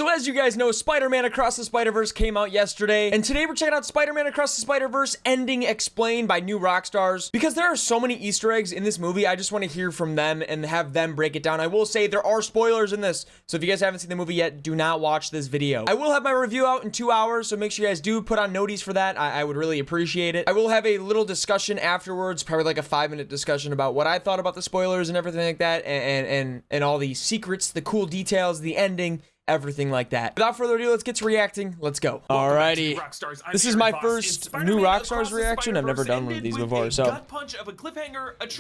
So as you guys know, Spider-Man Across the Spiderverse came out yesterday, and today we're checking out Spider-Man Across the Spiderverse ending explained by new Rockstars. Because there are so many Easter eggs in this movie, I just want to hear from them and have them break it down. I will say there are spoilers in this, so if you guys haven't seen the movie yet, do not watch this video. I will have my review out in 2 hours, so make sure you guys do put on noties for that. I would really appreciate it. I will have a little discussion afterwards, probably like a 5-minute discussion about what I thought about the spoilers and everything like that, and all the secrets, the cool details, the ending, everything like that. Without further ado, let's get to reacting. Let's go. Alrighty. This is my first new Rockstars reaction. I've never done one of these before, so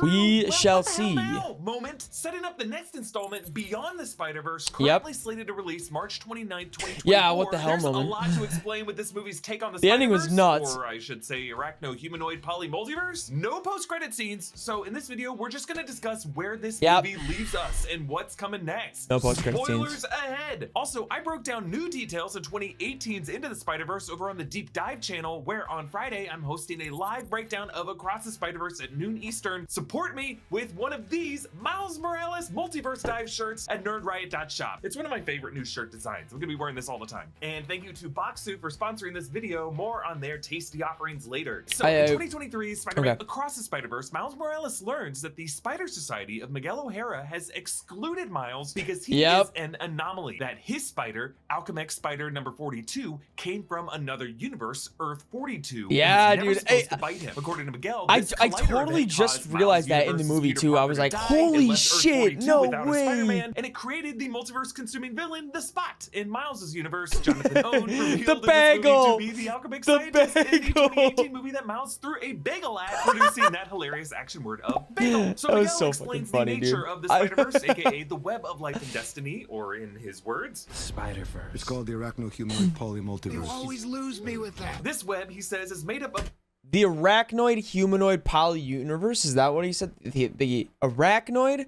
we shall see. Moment setting up the next installment Beyond the Spider-Verse, currently slated to release March 29th, 2024. Yeah, what the hell, There's moment? a lot to explain with this movie's take on the ending was nuts. or I should say arachno-humanoid poly-multiverse. No post-credit scenes, so in this video, we're just gonna discuss where this movie leaves us and what's coming next. No post-credit scenes. Spoilers ahead. Also, I broke down new details of 2018's Into the Spider-Verse over on the Deep Dive channel, where on Friday, I'm hosting a live breakdown of Across the Spider-Verse at noon Eastern. Support me with one of these Miles Morales Multiverse Dive shirts at nerdriot.shop. It's one of my favorite new shirt designs. I'm gonna be wearing this all the time. And thank you to Boxu for sponsoring this video. More on their tasty offerings later. So in 2023, Spider-Man Across the Spider-Verse, Miles Morales learns that the Spider Society of Miguel O'Hara has excluded Miles because he is an anomaly. That his spider, Alchemix Spider number 42, came from another universe, Earth 42. Yeah, dude. To bite him. According to Miguel, I totally just realized that in the movie too. I was like, holy shit, no way. And it created the multiverse-consuming villain, the Spot. In Miles' universe, Jonathan Owen revealed the bagel. to be the Alchemix scientist in the 2018 movie that Miles threw a bagel at, producing that hilarious action word of bagel. So Miguel explains the nature of the Spider-Verse, aka the web of life and destiny, or in his words, Spiderverse. It's called the arachno-humanoid poly-multiverse. You always lose me with that. This web, he says, is made up of the arachnoid humanoid poly-universe. Is that what he said? The arachnoid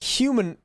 human.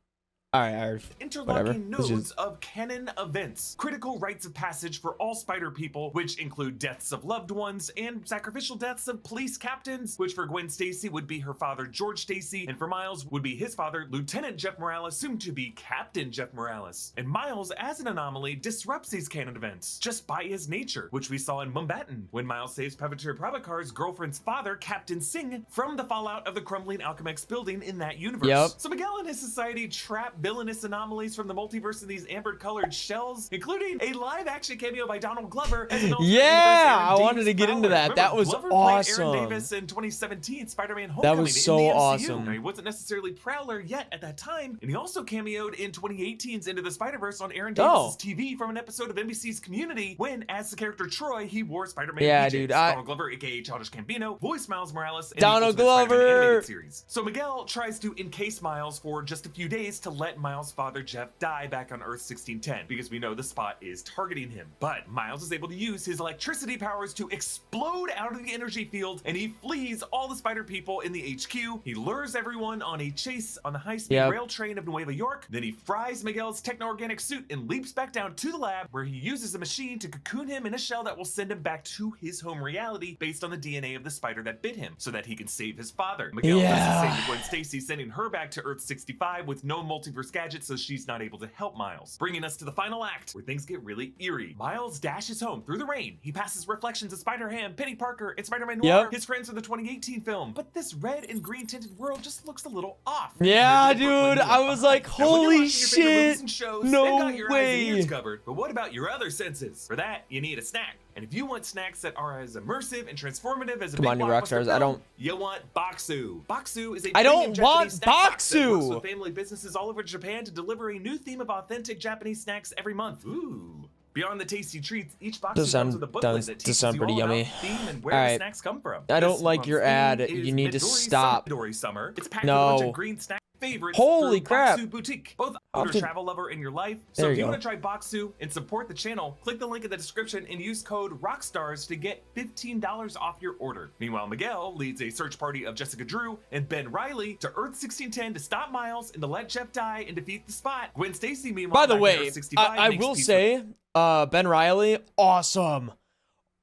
All right, interlocking nodes of canon events, critical rites of passage for all spider people, which include deaths of loved ones and sacrificial deaths of police captains, which for Gwen Stacy would be her father George Stacy, and for Miles would be his father Lieutenant Jeff Morales, soon to be Captain Jeff Morales. And Miles, as an anomaly, disrupts these canon events just by his nature, which we saw in Mumbattan when Miles saves Pavitr Prabakar's girlfriend's father, Captain Singh, from the fallout of the crumbling Alchemix building in that universe. So Miguel and his society trap villainous anomalies from the multiverse in these amber-colored shells, including a live-action cameo by Donald Glover as an I wanted to get into that. Remember, that was Glover awesome. Aaron Davis in 2017 Spider-Man Homecoming. That was so awesome. Now, he wasn't necessarily Prowler yet at that time, and he also cameoed in 2018's Into the Spider-Verse on Aaron Davis's TV from an episode of NBC's Community, when, as the character Troy, he wore Spider-Man PJs. Dude, Donald Glover, aka Childish Gambino, voiced Miles Morales in Donald the Ultimate Spider-Man Glover animated series. So Miguel tries to encase Miles for just a few days to let Miles' father Jeff die back on Earth 1610, because we know the Spot is targeting him. But Miles is able to use his electricity powers to explode out of the energy field, and he flees all the spider people in the HQ. He lures everyone on a chase on the high-speed rail train of Nueva York. Then he fries Miguel's techno-organic suit and leaps back down to the lab, where he uses a machine to cocoon him in a shell that will send him back to his home reality based on the DNA of the spider that bit him, so that he can save his father. Miguel does the same to Gwen Stacy, sending her back to Earth 65 with no multiverse gadgets, so she's not able to help Miles. Bringing us to the final act, where things get really eerie. Miles dashes home through the rain. He passes reflections of Spider-Ham, Penny Parker, and Spider-Man Noir, his friends from the 2018 film. But this red and green tinted world just looks a little off. Dude, I was like, holy shit, no way. Covered. But what about your other senses? For that, you need a snack. And if you want snacks that are as immersive and transformative as a big blockbuster film, you want Boxu. Boxu is a premium Japanese snack box that works with family businesses all over Japan to deliver a new theme of authentic Japanese snacks every month. Ooh. Beyond the tasty treats, each box comes with a booklet that teaches you all about the theme and where the snacks come from. I don't like your ad. You need to stop. Summer. It's packed with a bunch of green snacks. Favorites Holy crap. Boxu Boutique. Both a travel lover in your life. So if you want to try Boxu and support the channel, click the link in the description and use code ROCKSTARS to get $15 off your order. Meanwhile, Miguel leads a search party of Jessica Drew and Ben Reilly to Earth 1610 to stop Miles and to let Jeff die and defeat the Spot. Gwen Stacy, meanwhile, by the way, I will say, Ben Reilly, awesome.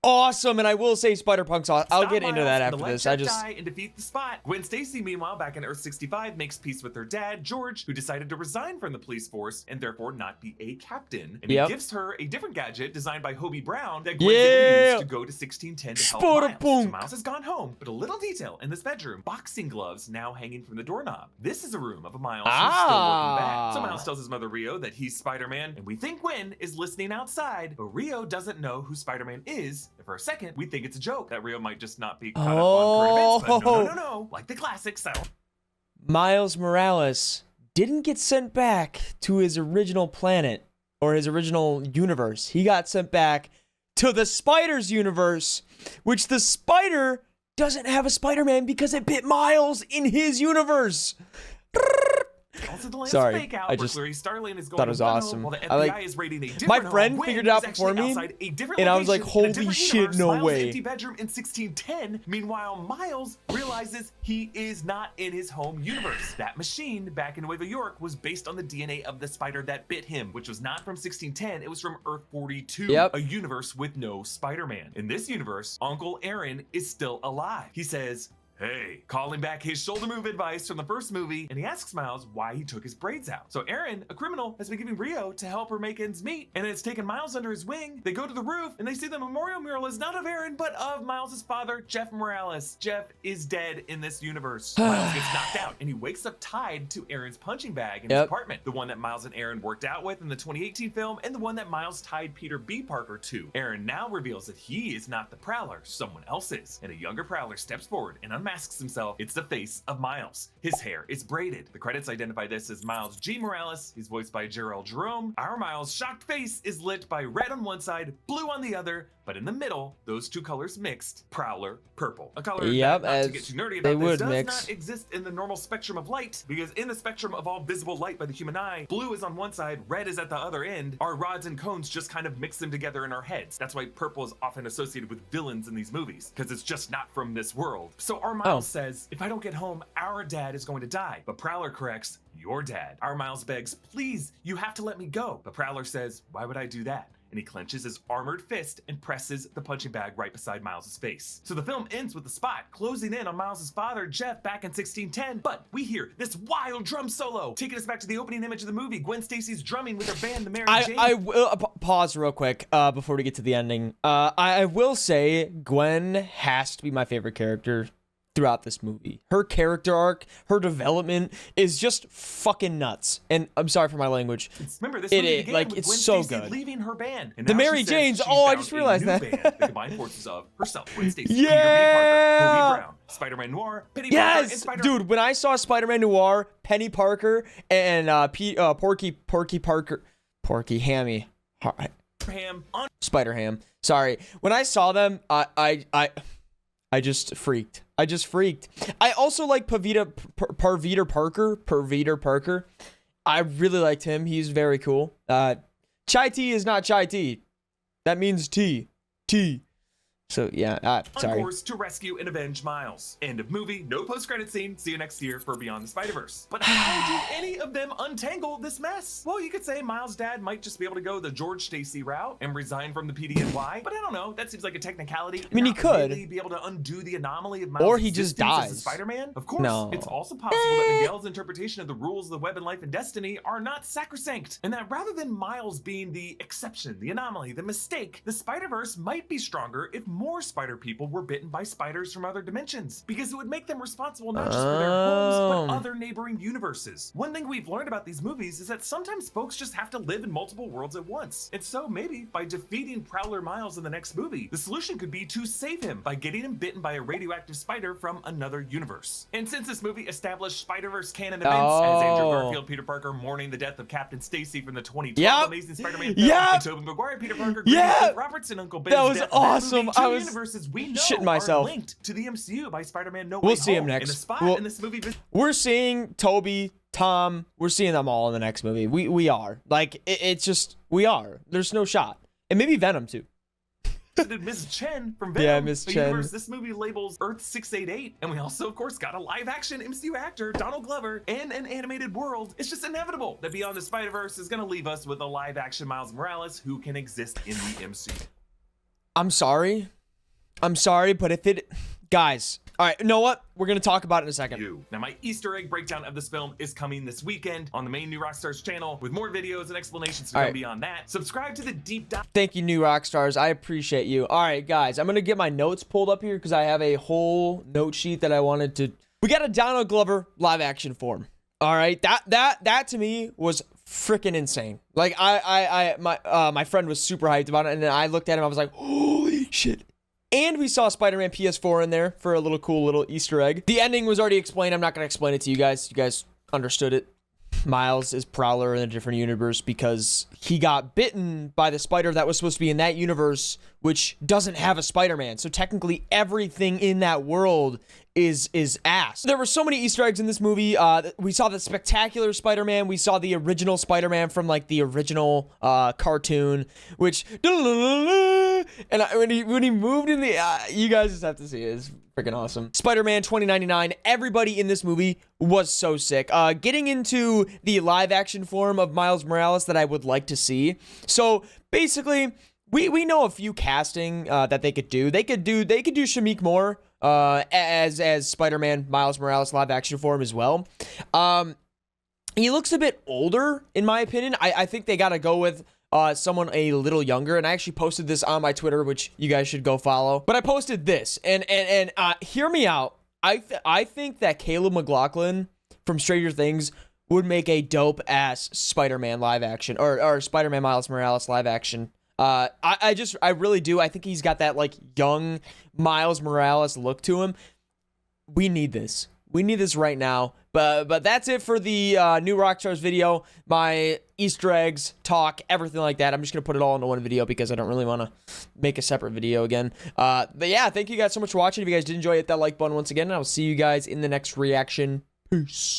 awesome. And I will say Spider-Punk's awesome. I'll get into that after this. I just die and defeat the Spot. Gwen Stacy, meanwhile, back in Earth 65, makes peace with her dad, George, who decided to resign from the police force and therefore not be a captain. And he gives her a different gadget designed by Hobie Brown that Gwen's able to use to go to 1610 to help Miles. So Miles has gone home, but a little detail in this bedroom: boxing gloves now hanging from the doorknob. This is a room of a Miles who's still working back. So Miles tells his mother Rio that he's Spider-Man, and we think Gwen is listening outside, but Rio doesn't know who Spider-Man is. And for a second, we think it's a joke that Rio might just not be caught up on current events, but no, like the classics. So Miles Morales didn't get sent back to his original planet or his original universe. He got sent back to the Spider's universe, which the Spider doesn't have a Spider-Man because it bit Miles in his universe. Also, the land's Sorry, fake out I just Starling is going thought it was to awesome. While the FBI I like is raiding a different my friend home. figured it out before me, and I was like, "Holy shit, no way!" Empty bedroom in 1610. Meanwhile, Miles realizes he is not in his home universe. That machine back in Nueva York was based on the DNA of the spider that bit him, which was not from 1610. It was from Earth 42, a universe with no Spider-Man. In this universe, Uncle Aaron is still alive. He says, "Hey," calling back his shoulder move advice from the first movie, and he asks Miles why he took his braids out. So Aaron, a criminal, has been giving Rio to help her make ends meet, and it's taken Miles under his wing. They go to the roof, and they see the memorial mural is not of Aaron, but of Miles' father, Jeff Morales. Jeff is dead in this universe. Miles gets knocked out, and he wakes up tied to Aaron's punching bag in his apartment. The one that Miles and Aaron worked out with in the 2018 film, and the one that Miles tied Peter B. Parker to. Aaron now reveals that he is not the Prowler, someone else is, and a younger Prowler steps forward and unmasks himself. It's the face of Miles. His hair is braided. The credits identify this as Miles G. Morales. He's voiced by Gerald Jerome. Our Miles' shocked face is lit by red on one side, blue on the other, but in the middle, those two colors mixed, Prowler purple. A color that, not to get too nerdy about this, does not exist in the normal spectrum of light, because in the spectrum of all visible light by the human eye, blue is on one side, red is at the other end. Our rods and cones just kind of mix them together in our heads. That's why purple is often associated with villains in these movies, because it's just not from this world. So our Miles says, "If I don't get home, our dad is going to die." But Prowler corrects, "Your dad." Our Miles begs, "Please, you have to let me go." But Prowler says, "Why would I do that?" And he clenches his armored fist and presses the punching bag right beside Miles' face. So the film ends with the Spot closing in on Miles' father, Jeff, back in 1610, but we hear this wild drum solo, taking us back to the opening image of the movie. Gwen Stacy's drumming with her band, the Mary Jane. I will pause real quick before we get to the ending. I will say Gwen has to be my favorite character throughout this movie. Her character arc, her development is just fucking nuts. And I'm sorry for my language. Remember, this movie began with it's Gwen so Stacy good. leaving her band. And the now Mary she says Janes. she's I found just realized a new that. band, the combined forces of herself, Gwen Stacy, Peter B. Parker, Hobie Brown, Spider-Man Noir, Penny Parker, and Spider-Man. Dude, when I saw Spider-Man Noir, Penny Parker, and Porky Hammy, Spider-Ham. Sorry. When I saw them, I just freaked. I also like Parvita Parker. I really liked him. He's very cool. Chai tea is not chai tea. That means tea. So yeah, sorry. On course to rescue and avenge Miles. End of movie. No post-credit scene. See you next year for Beyond the Spider-Verse. But how do any of them untangle this mess? Well, you could say Miles' dad might just be able to go the George Stacy route and resign from the PDNY. But I don't know. That seems like a technicality. I mean, he could really be able to undo the anomaly of Miles' or he just dies. As a Spider-Man. Of course, no. It's also possible that Miguel's interpretation of the rules of the web and life and destiny are not sacrosanct, and that rather than Miles being the exception, the anomaly, the mistake, the Spider-Verse might be stronger if more spider people were bitten by spiders from other dimensions, because it would make them responsible not just for their homes, but other neighboring universes. One thing we've learned about these movies is that sometimes folks just have to live in multiple worlds at once. And so maybe by defeating Prowler Miles in the next movie, the solution could be to save him by getting him bitten by a radioactive spider from another universe. And since this movie established Spider-Verse canon events, as Andrew Garfield, Peter Parker mourning the death of Captain Stacy from the 2012 Amazing Spider-Man film, and Tobey Maguire, Peter Parker, Robertson, Uncle Ben's that was death, awesome. Movie, I was universes we know shitting myself. Are linked to the MCU by Spider-Man No Way We'll see him Home. next. In the Spot in this movie, we're seeing Toby, Tom. We're seeing them all in the next movie. We are like it's just we are. There's no shot, and maybe Venom too. Mrs. Chen from Venom. Yeah, Miss Chen. Universe, this movie labels Earth 688, and we also, of course, got a live-action MCU actor, Donald Glover, and an animated world. It's just inevitable that Beyond the Spider-Verse is going to leave us with a live-action Miles Morales who can exist in the MCU. I'm sorry. I'm sorry, but if it... Guys, all right, you know what? We're going to talk about it in a second. Now, my Easter egg breakdown of this film is coming this weekend on the main New Rockstars channel with more videos and explanations to go beyond that. Subscribe to the deep dive. Thank you, New Rockstars. I appreciate you. All right, guys, I'm going to get my notes pulled up here because I have a whole note sheet that I wanted to... We got a Donald Glover live action form. All right, that to me was freaking insane. Like, my friend was super hyped about it, and then I looked at him, I was like, holy shit. And we saw Spider-Man PS4 in there for a little cool little Easter egg. The ending was already explained. I'm not going to explain it to you guys. You guys understood it. Miles is Prowler in a different universe because he got bitten by the spider that was supposed to be in that universe, which doesn't have a Spider-Man. So technically everything in that world is ass. There were so many Easter eggs in this movie. We saw the spectacular Spider-Man. We saw the original Spider-Man from like the original cartoon, which and when he moved in the you guys just have to see it. It's freaking awesome. Spider-Man 2099. Everybody in this movie was so sick. Getting into the live action form of Miles Morales that I would like to see. So basically, we know a few casting that they could do. They could do Shamik Moore as Spider-Man Miles Morales live action form as well. He looks a bit older in my opinion. I think they got to go with someone a little younger, and I actually posted this on my Twitter, which you guys should go follow. But I posted this, and hear me out. I think that Caleb McLaughlin from Stranger Things would make a dope ass Spider-Man live action or Spider-Man Miles Morales live action. I really do. I think he's got that like young Miles Morales look to him. We need this. We need this right now. But that's it for the new Rockstars video. My Easter eggs, talk, everything like that. I'm just going to put it all into one video because I don't really want to make a separate video again. But yeah, thank you guys so much for watching. If you guys did enjoy, hit that like button once again. And I will see you guys in the next reaction. Peace.